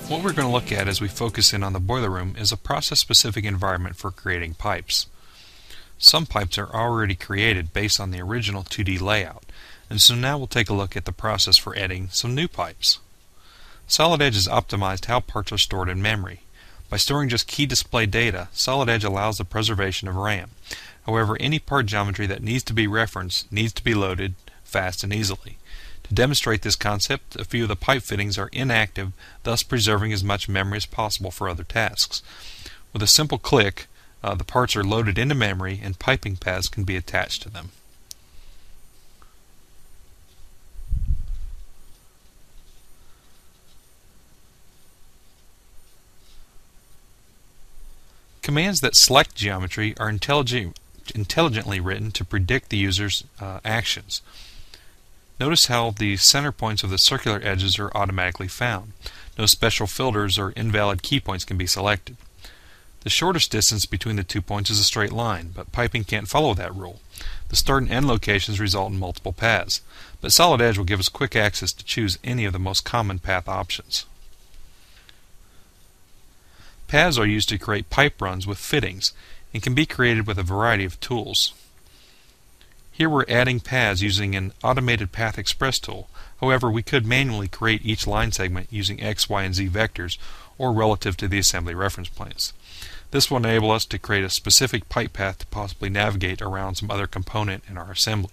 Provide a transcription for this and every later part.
What we're going to look at as we focus in on the boiler room is a process-specific environment for creating pipes. Some pipes are already created based on the original 2D layout, and so now we'll take a look at the process for adding some new pipes. Solid Edge has optimized how parts are stored in memory. By storing just key display data, Solid Edge allows the preservation of RAM. However, any part geometry that needs to be referenced needs to be loaded fast and easily. To demonstrate this concept, a few of the pipe fittings are inactive, thus preserving as much memory as possible for other tasks. With a simple click, the parts are loaded into memory and piping paths can be attached to them. Commands that select geometry are intelligently written to predict the user's actions. Notice how the center points of the circular edges are automatically found. No special filters or invalid key points can be selected. The shortest distance between the 2 points is a straight line, but piping can't follow that rule. The start and end locations result in multiple paths, but Solid Edge will give us quick access to choose any of the most common path options. Paths are used to create pipe runs with fittings and can be created with a variety of tools. Here we're adding paths using an automated Path Express tool. However, we could manually create each line segment using X, Y, and Z vectors or relative to the assembly reference planes. This will enable us to create a specific pipe path to possibly navigate around some other component in our assembly.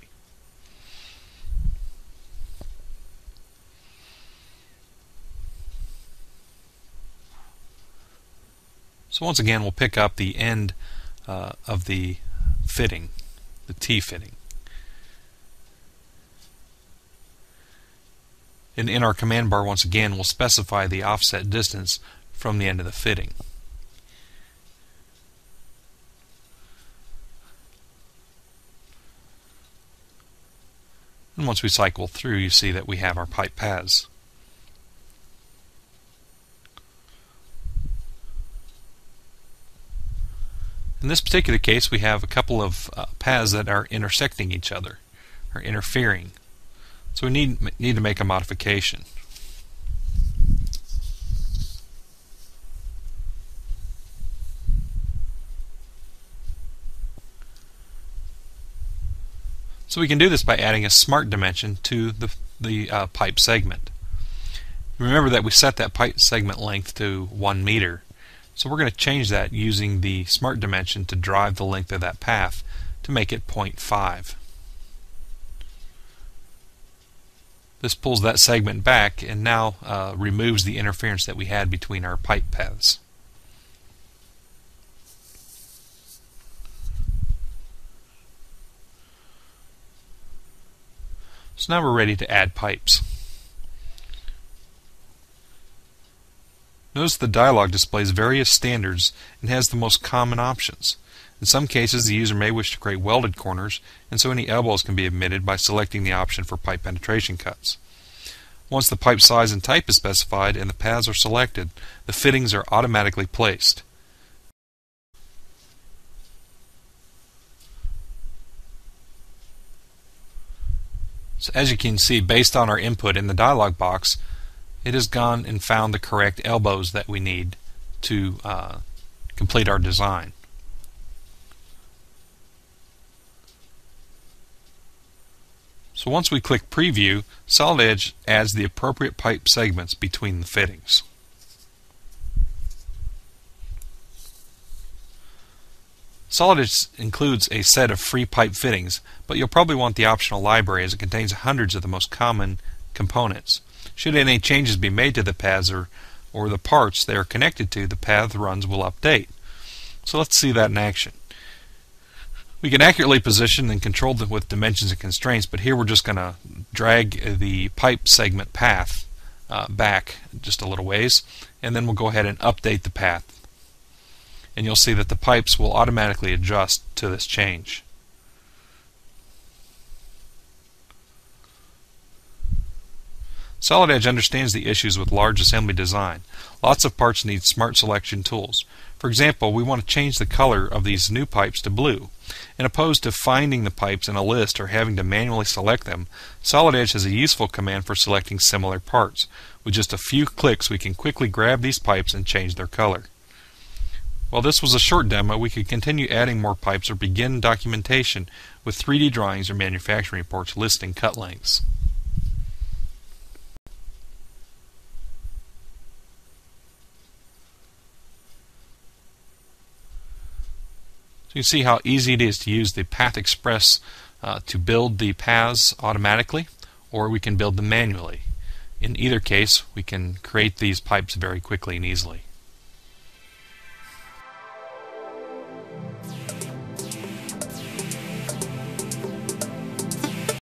So once again, we'll pick up the end of the fitting, the T fitting. And in our command bar, once again, we'll specify the offset distance from the end of the fitting. And once we cycle through, you see that we have our pipe paths. In this particular case, we have a couple of paths that are intersecting each other, or interfering. So we need to make a modification. So we can do this by adding a smart dimension to the pipe segment. Remember that we set that pipe segment length to 1 meter. So we're going to change that using the smart dimension to drive the length of that path to make it 0.5. This pulls that segment back and now removes the interference that we had between our pipe paths. So now we're ready to add pipes. Notice the dialog displays various standards and has the most common options. In some cases, the user may wish to create welded corners, and so any elbows can be omitted by selecting the option for pipe penetration cuts. Once the pipe size and type is specified and the paths are selected, the fittings are automatically placed. So as you can see, based on our input in the dialog box, it has gone and found the correct elbows that we need to complete our design. So once we click Preview, Solid Edge adds the appropriate pipe segments between the fittings. Solid Edge includes a set of free pipe fittings, but you'll probably want the optional library as it contains hundreds of the most common components. Should any changes be made to the paths or the parts they are connected to, the path runs will update. So let's see that in action. We can accurately position and control them with dimensions and constraints, but here we're just going to drag the pipe segment path back just a little ways, and then we'll go ahead and update the path. And you'll see that the pipes will automatically adjust to this change. Solid Edge understands the issues with large assembly design. Lots of parts need smart selection tools. For example, we want to change the color of these new pipes to blue. And opposed to finding the pipes in a list or having to manually select them, Solid Edge has a useful command for selecting similar parts. With just a few clicks, we can quickly grab these pipes and change their color. While this was a short demo, we could continue adding more pipes or begin documentation with 3D drawings or manufacturing reports listing cut lengths. So you can see how easy it is to use the Path Express to build the paths automatically, or we can build them manually. In either case, we can create these pipes very quickly and easily.